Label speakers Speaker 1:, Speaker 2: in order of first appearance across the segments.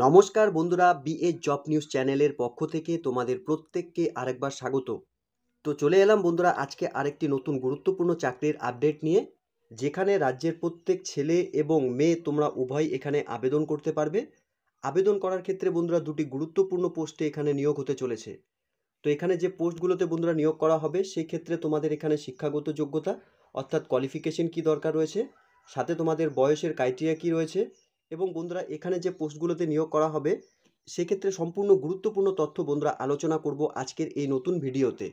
Speaker 1: নমস্কার বন্ধুরা, BA job news চ্যানেলের পক্ষ থেকে তোমাদের প্রত্যেককে আরেকবার স্বাগত। তো চলে এলাম বন্ধুরা আজকে আরেকটি নতুন গুরুত্বপূর্ণ চাকরির আপডেট নিয়ে, যেখানে রাজ্যের প্রত্যেক ছেলে এবং মেয়ে তোমরা উভয় এখানে আবেদন করতে পারবে। আবেদন করার ক্ষেত্রে বন্ধুরা দুটি গুরুত্বপূর্ণ পোস্টে এখানে নিয়োগ হতে চলেছে। তো এখানে যে পোস্টগুলোতে বন্ধুরা নিয়োগ করা হবে সেই ক্ষেত্রে তোমাদের এখানে শিক্ষাগত যোগ্যতা অর্থাৎ কোয়ালিফিকেশন কি দরকার রয়েছে, সাথে তোমাদের বয়সের ক্রাইটেরিয়া কি রয়েছে, এবং বন্ধুরা এখানে যে পোস্টগুলোতে নিয়োগ করা হবে সেক্ষেত্রে সম্পূর্ণ গুরুত্বপূর্ণ তথ্য বন্ধুরা আলোচনা করব আজকের এই নতুন ভিডিওতে।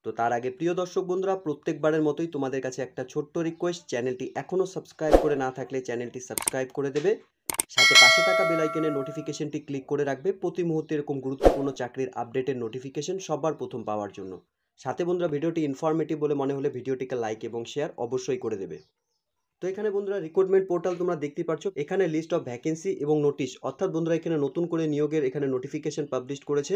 Speaker 1: তো তার আগে প্রিয় দর্শক বন্ধুরা, প্রত্যেকবারের মতোই তোমাদের কাছে একটা ছোট্ট রিকোয়েস্ট, চ্যানেলটি এখনও সাবস্ক্রাইব করে না থাকলে চ্যানেলটি সাবস্ক্রাইব করে দেবে, সাথে পাশে থাকা বেল আইকনের নোটিফিকেশনটি ক্লিক করে রাখবে প্রতি মুহূর্তে এরকম গুরুত্বপূর্ণ চাকরির আপডেটের নোটিফিকেশন সবার প্রথম পাওয়ার জন্য। সাথে বন্ধুরা ভিডিওটি ইনফরমেটিভ বলে মনে হলে ভিডিওটিকে লাইক এবং শেয়ার অবশ্যই করে দেবে। তো এখানে বন্ধুরা রিক্রুটমেন্ট পোর্টাল তোমরা দেখতে পাচ্ছ, এখানে লিস্ট অফ ভ্যাকেন্সি এবং নোটিশ অর্থাৎ বন্ধুরা এখানে নতুন করে নিয়োগের এখানে নোটিফিকেশন পাবলিশ করেছে।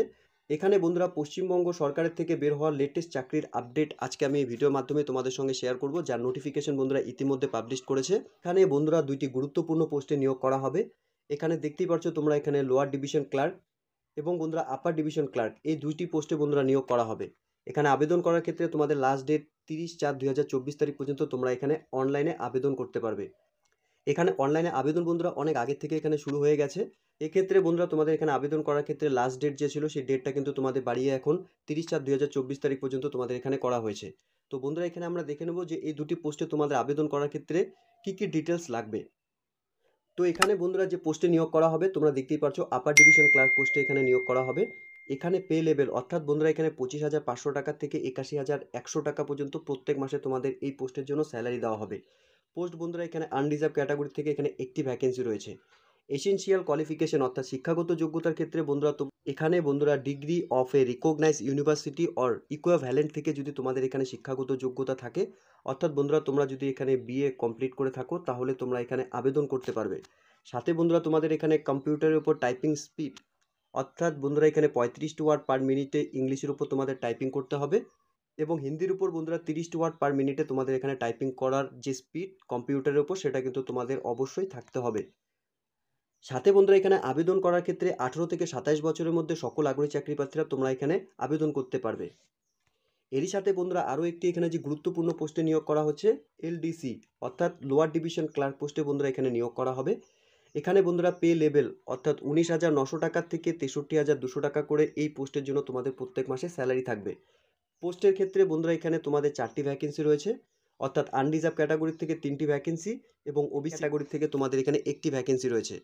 Speaker 1: এখানে বন্ধুরা পশ্চিমবঙ্গ সরকারের থেকে বের হওয়া লেটেস্ট চাকরির আপডেট আজকে আমি এই ভিডিওর মাধ্যমে তোমাদের সঙ্গে শেয়ার করব, যার নোটিফিকেশন বন্ধুরা ইতিমধ্যে পাবলিশ করেছে। এখানে বন্ধুরা দুইটি গুরুত্বপূর্ণ পোস্টে নিয়োগ করা হবে। এখানে দেখতেই পাচ্ছ তোমরা এখানে লোয়ার ডিভিশন ক্লার্ক এবং বন্ধুরা আপার ডিভিশন ক্লার্ক, এই দুইটি পোস্টে বন্ধুরা নিয়োগ করা হবে। এখানে আবেদন করার ক্ষেত্রে তোমাদের লাস্ট ডেট 30/4/2024 তারিখ পর্যন্ত তোমরা এখানে অনলাইনে আবেদন করতে পারবে। এখানে অনলাইনে আবেদন বন্ধুরা অনেক আগের থেকে এখানে শুরু হয়ে গেছে। এক্ষেত্রে বন্ধুরা তোমাদের এখানে আবেদন করার ক্ষেত্রে লাস্ট ডেট যে ছিল সেই ডেটটা কিন্তু তোমাদের বাড়িয়ে এখন 30/4/2024 তারিখ পর্যন্ত তোমাদের এখানে করা হয়েছে। তো বন্ধুরা এখানে আমরা দেখে নেব যে এই দুটি পোস্টে তোমাদের আবেদন করার ক্ষেত্রে কী কী ডিটেলস লাগবে। তো এখানে বন্ধুরা যে পোস্টে নিয়োগ করা হবে তোমরা দেখতেই পাচ্ছ, আপার ডিভিশন ক্লার্ক পোস্টে এখানে নিয়োগ করা হবে। এখানে পে লেভেল অর্থাৎ বন্ধুরা এখানে 25,500 টাকা থেকে 81,100 টাকা পর্যন্ত প্রত্যেক মাসে তোমাদের এই পোস্টের জন্য স্যালারি দেওয়া হবে। পোস্ট বন্ধুরা এখানে আনরিজার্ভ ক্যাটাগরি থেকে এখানে একটি ভ্যাকেন্সি রয়েছে। এসেনশিয়াল কোয়ালিফিকেশন অর্থাৎ শিক্ষাগত যোগ্যতার ক্ষেত্রে বন্ধুরা এখানে বন্ধুরা degree of a recognise university or equivalent থেকে যদি তোমাদের এখানে শিক্ষাগত যোগ্যতা থাকে, অর্থাৎ বন্ধুরা তোমরা যদি এখানে বিএ কমপ্লিট করে থাকো তাহলে তোমরা এখানে আবেদন করতে পারবে। সাথে বন্ধুরা তোমাদের এখানে কম্পিউটারের উপর টাইপিং স্পিড অর্থাৎ বন্ধুরা এখানে 35 ওয়ার্ড পার মিনিটে ইংলিশের উপর তোমাদের টাইপিং করতে হবে, এবং হিন্দির উপর বন্ধুরা 30 ওয়ার্ড পার মিনিটে তোমাদের এখানে টাইপিং করার যে স্পিড কম্পিউটারের উপর সেটা কিন্তু তোমাদের অবশ্যই থাকতে হবে। সাথে বন্ধুরা এখানে আবেদন করার ক্ষেত্রে 18 থেকে 27 বছরের মধ্যে সকল আগ্রহী চাকরিপ্রার্থীরা তোমরা এখানে আবেদন করতে পারবে। এরই সাথে বন্ধুরা আরও একটি এখানে যে গুরুত্বপূর্ণ পোস্টে নিয়োগ করা হচ্ছে এলডিসি অর্থাৎ লোয়ার ডিভিশন ক্লার্ক পোস্টে বন্ধুরা এখানে নিয়োগ করা হবে। এখানে বন্ধুরা পে লেভেল অর্থাৎ 19,900 টাকার থেকে 63,200 টাকা করে এই পোস্টের জন্য তোমাদের প্রত্যেক মাসে স্যালারি থাকবে। পোস্টের ক্ষেত্রে বন্ধুরা এখানে তোমাদের 4টি ভ্যাকেন্সি রয়েছে, অর্থাৎ আনরিজার্ভ ক্যাটাগরি থেকে 3টি ভ্যাকেন্সি এবং ওবিসি ক্যাটাগরি থেকে তোমাদের এখানে একটি ভ্যাকেন্সি রয়েছে।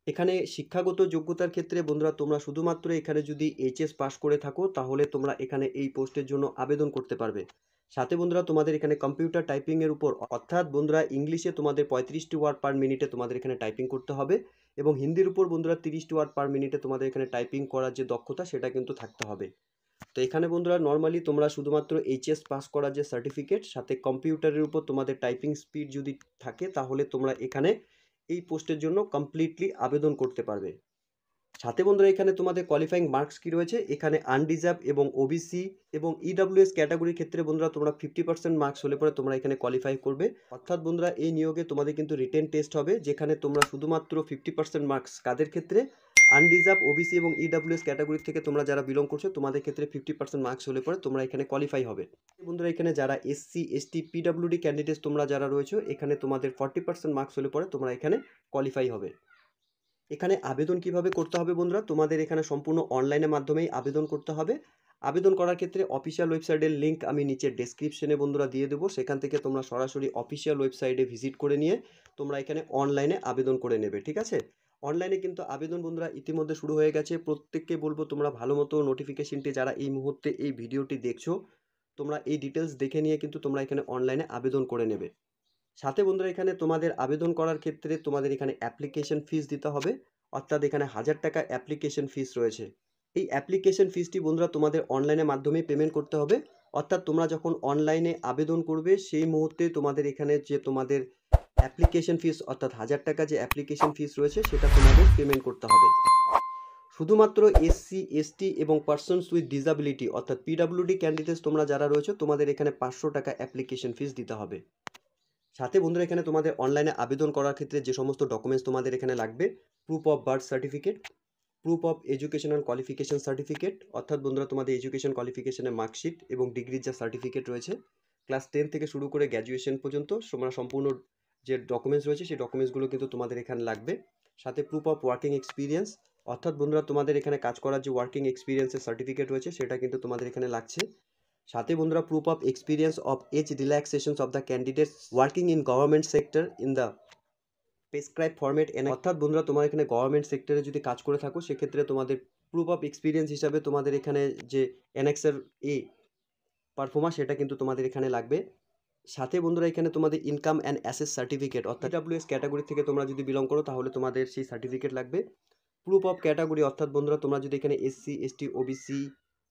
Speaker 1: এখানে শিক্ষাগত যোগ্যতার ক্ষেত্রে বন্ধুরা তোমরা শুধুমাত্র এখানে যদি এইচএস পাস করে থাকো তাহলে তোমরা এখানে এই পোস্টের জন্য আবেদন করতে পারবে। সাথে বন্ধুরা তোমাদের এখানে কম্পিউটার টাইপিংয়ের উপর অর্থাৎ বন্ধুরা ইংলিশে তোমাদের 35টি ওয়ার্ড পার মিনিটে তোমাদের এখানে টাইপিং করতে হবে, এবং হিন্দির উপর বন্ধুরা 30টি ওয়ার্ড পার মিনিটে তোমাদের এখানে টাইপিং করার যে দক্ষতা সেটা কিন্তু থাকতে হবে। তো এখানে বন্ধুরা নর্মালি তোমরা শুধুমাত্র এইচএস পাস করার যে সার্টিফিকেট সাথে কম্পিউটারের উপর তোমাদের টাইপিং স্পিড যদি থাকে তাহলে তোমরা এখানে এই পোস্টের জন্য কমপ্লিটলি আবেদন করতে পারবে। সাথে বন্ধুরা এখানে তোমাদের কোয়ালিফাইং মার্কস কি রয়েছে, এখানে আনরিজার্ভ এবং ওবিসি এবং ইডব্লিউএস ক্যাটাগরির ক্ষেত্রে বন্ধুরা তোমরা 50% মার্কস হলে পরে তোমরা এখানে কোয়ালিফাই করবে। অর্থাৎ বন্ধুরা এই নিয়োগে তোমাদের কিন্তু রিটেন টেস্ট হবে, যেখানে তোমরা শুধুমাত্র 50% মার্কস কাদের ক্ষেত্রে, আনরিজার্ভ ওবিসি এবং ইডব্লিউএস ক্যাটাগরি থেকে তোমরা যারা বিলং করছো তোমাদের ক্ষেত্রে 50% মার্কস হলে পরে তোমরা এখানে কোয়ালিফাই হবে। বন্ধুরা এখানে যারা এসসি এসটি পিডব্লিউডি ক্যান্ডিডেটস তোমরা যারা রয়েছো এখানে তোমাদের 40% মার্কস হলে পরে তোমরা এখানে কোয়ালিফাই হবে। এখানে আবেদন কিভাবে করতে হবে বন্ধুরা, তোমাদের এখানে সম্পূর্ণ অনলাইনের মাধ্যমেই আবেদন করতে হবে। আবেদন করার ক্ষেত্রে অফিসিয়াল ওয়েবসাইটের লিঙ্ক আমি নিচে ডেসক্রিপশনে বন্ধুরা দিয়ে দেবো, সেখান থেকে তোমরা সরাসরি অফিসিয়াল ওয়েবসাইটে ভিজিট করে নিয়ে তোমরা এখানে অনলাইনে আবেদন করে নেবে, ঠিক আছে। অনলাইনে কিন্তু আবেদন বন্ধুরা ইতিমধ্যে শুরু হয়ে গেছে। প্রত্যেককে বলবো তোমরা ভালো মতো নোটিফিকেশনটি যারা এই মুহূর্তে এই ভিডিওটি দেখছো তোমরা এই ডিটেলস দেখে নিয়ে কিন্তু তোমরা এখানে অনলাইনে আবেদন করে নেবে। সাথে বন্ধুরা এখানে তোমাদের আবেদন করার ক্ষেত্রে তোমাদের এখানে অ্যাপ্লিকেশন ফিস দিতে হবে, অর্থাৎ এখানে 1000 টাকা অ্যাপ্লিকেশন ফিস রয়েছে। এই অ্যাপ্লিকেশন ফিসটি বন্ধুরা তোমাদের অনলাইনের মাধ্যমে পেমেন্ট করতে হবে, অর্থাৎ তোমরা যখন অনলাইনে আবেদন করবে সেই মুহূর্তে তোমাদের এখানে যে তোমাদের অ্যাপ্লিকেশন ফিস অর্থাৎ 1000 টাকা যে অ্যাপ্লিকেশন ফিস রয়েছে সেটা তোমাদের পেমেন্ট করতে হবে। শুধুমাত্র এসসি এসটি এবং পার্সনস উইথ ডিসাবিলিটি অর্থাৎ পিডব্লিউডি ক্যান্ডিডেটস তোমরা যারা রয়েছে তোমাদের এখানে 500 টাকা অ্যাপ্লিকেশন ফিস দিতে হবে। সাথে বন্ধুরা এখানে তোমাদের অনলাইনে আবেদন করার ক্ষেত্রে যে সমস্ত ডকুমেন্টস তোমাদের এখানে লাগবে, proof of birth certificate, proof of educational qualification certificate, অর্থাৎ বন্ধুরা তোমাদের এডুকেশন কোয়ালিফিকেশনের মার্কশিট এবং ডিগ্রির যা সার্টিফিকেট রয়েছে, ক্লাস 10 থেকে শুরু করে গ্র্যাজুয়েশন পর্যন্ত তোমরা সম্পূর্ণ যে ডকুমেন্টস রয়েছে সেই ডকুমেন্টসগুলো কিন্তু তোমাদের এখানে লাগবে। সাথে প্রুফ অফ ওয়ার্কিং এক্সপিরিয়েন্স, অর্থাৎ বন্ধুরা তোমাদের এখানে কাজ করার যে ওয়ার্কিং এক্সপিরিয়েন্সের সার্টিফিকেট রয়েছে সেটা কিন্তু তোমাদের এখানে লাগছে। সাথে বন্ধুরা proof of experience of age relaxations of the candidates working in government sector in the prescribe format and, অর্থাৎ বন্ধুরা তোমার এখানে গভর্নমেন্ট সেক্টরে যদি কাজ করে থাকো সেক্ষেত্রে তোমাদের প্রুফ অফ এক্সপিরিয়েন্স হিসাবে তোমাদের এখানে যে অ্যানেক্সার এ পারফরমেন্স সেটা কিন্তু তোমাদের এখানে লাগবে। সাথে বন্ধুরা এখানে তোমাদের ইনকাম অ্যান্ড অ্যাসেস সার্টিফিকেট, অর্থাৎ ডাব্লিউএস ক্যাটাগরি থেকে তোমরা যদি বিলং করো তাহলে তোমাদের সেই সার্টিফিকেট লাগবে। প্রুফ অফ ক্যাটাগরি, অর্থাৎ বন্ধুরা তোমরা যদি এখানে SC ST OBC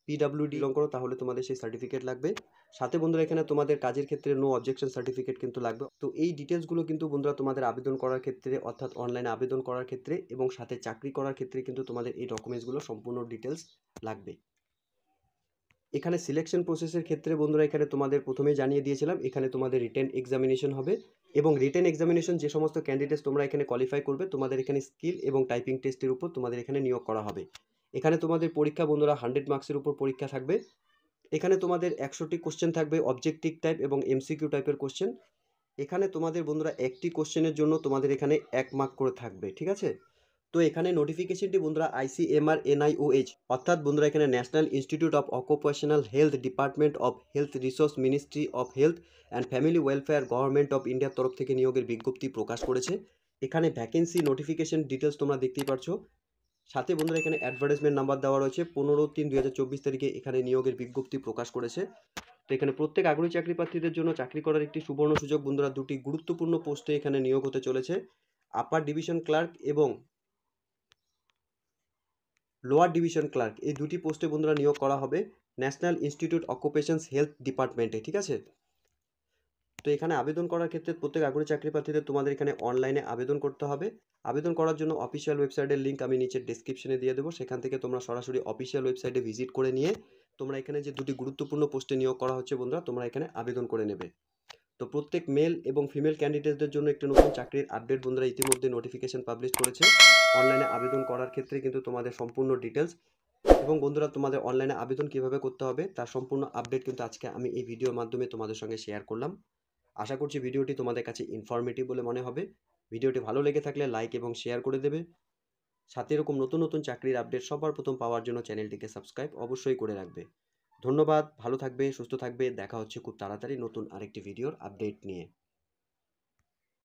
Speaker 1: PWD belong করো তাহলে তোমাদের সেই সার্টিফিকেট লাগবে। সাথে বন্ধুরা এখানে তোমাদের কাজের ক্ষেত্রে নো অবজেকশন সার্টিফিকেট কিন্তু লাগবে। তো এই ডিটেলসগুলো কিন্তু বন্ধুরা তোমাদের আবেদন করার ক্ষেত্রে, অর্থাৎ অনলাইনে আবেদন করার ক্ষেত্রে এবং সাথে চাকরি করার ক্ষেত্রে কিন্তু তোমাদের এই ডকুমেন্টসগুলো সম্পূর্ণ ডিটেলস লাগবে। এখানে সিলেকশন প্রসেসের ক্ষেত্রে বন্ধুরা এখানে তোমাদের প্রথমেই জানিয়ে দিয়েছিলাম, এখানে তোমাদের রিটেন এক্সামিনেশন হবে এবং রিটেন এক্সামিনেশন যে সমস্ত ক্যান্ডিডেটস তোমরা এখানে কোয়ালিফাই করবে তোমাদের এখানে স্কিল এবং টাইপিং টেস্টের উপর তোমাদের এখানে নিয়োগ করা হবে। এখানে তোমাদের পরীক্ষা বন্ধুরা 100 মার্কসের উপর পরীক্ষা থাকবে। এখানে তোমাদের 100টি কোশ্চেন থাকবে অবজেক্টিভ টাইপ এবং এমসিকিউ টাইপের কোশ্চেন। এখানে তোমাদের বন্ধুরা একটি কোশ্চেনের জন্য তোমাদের এখানে 1 মার্ক করে থাকবে, ঠিক আছে। তো এখানে নোটিফিকেশনটি বন্ধুরা ICMR NIOH, অর্থাৎ বন্ধুরা এখানে national institute of occupational health department of health resource ministry of health and family welfare government of ইন্ডিয়ার তরফ থেকে নিয়োগের বিজ্ঞপ্তি প্রকাশ করেছে। এখানে ভ্যাকেন্সি নোটিফিকেশন ডিটেলস তোমরা দেখতেই পারছো। সাথে বন্ধুরা এখানে অ্যাডভার্টাইজমেন্ট নাম্বার দেওয়া রয়েছে, 15/3/2024 তারিখে এখানে নিয়োগের বিজ্ঞপ্তি প্রকাশ করেছে। তো এখানে প্রত্যেক আগ্রহী চাকরি প্রার্থীদের জন্য চাকরি করার একটি সুবর্ণ সুযোগ বন্ধুরা, দুটি গুরুত্বপূর্ণ পোস্টে এখানে নিয়োগ হতে চলেছে। আপার ডিভিশন ক্লার্ক এবং লোয়ার ডিভিশন ক্লার্ক, এই দুটি পোস্টে বন্ধুরা নিয়োগ করা হবে ন্যাশনাল ইনস্টিটিউট অকুপেশনস হেলথ ডিপার্টমেন্টে, ঠিক আছে। তো এখানে আবেদন করার ক্ষেত্রে প্রত্যেক আগ্রহী চাকরি প্রার্থীদের তোমাদের এখানে অনলাইনে আবেদন করতে হবে। আবেদন করার জন্য অফিসিয়াল ওয়েবসাইটের লিঙ্ক আমি নিচের ডেসক্রিপশনে দিয়ে দেবো, সেখান থেকে তোমরা সরাসরি অফিসিয়াল ওয়েবসাইটে ভিজিট করে নিয়ে তোমরা এখানে যে দুটি গুরুত্বপূর্ণ পোস্টে নিয়োগ করা হচ্ছে বন্ধুরা তোমরা এখানে আবেদন করে নেবে। তো প্রত্যেক মেল এবং ফিমেল ক্যান্ডিডেটদের জন্য একটি নতুন চাকরির আপডেট বন্ধুরা ইতিমধ্যে নোটিফিকেশন পাবলিশ করেছে। অনলাইনে আবেদন করার ক্ষেত্রে কিন্তু তোমাদের সম্পূর্ণ ডিটেলস এবং বন্ধুরা তোমাদের অনলাইনে আবেদন কিভাবে করতে হবে তার সম্পূর্ণ আপডেট কিন্তু আজকে আমি এই ভিডিওর মাধ্যমে তোমাদের সঙ্গে শেয়ার করলাম। আশা করছি ভিডিওটি তোমাদের কাছে ইনফরমেটিভ বলে মনে হবে। ভিডিওটি ভালো লেগে থাকলে লাইক এবং শেয়ার করে দেবে। সাথে এরকম নতুন নতুন চাকরির আপডেট সবার প্রথম পাওয়ার জন্য চ্যানেলটিকে সাবস্ক্রাইব অবশ্যই করে রাখবে। ধন্যবাদ, ভালো থাকবে, সুস্থ থাকবে, দেখা হচ্ছে খুব তাড়াতাড়ি নতুন আরেকটি ভিডিওর আপডেট নিয়ে।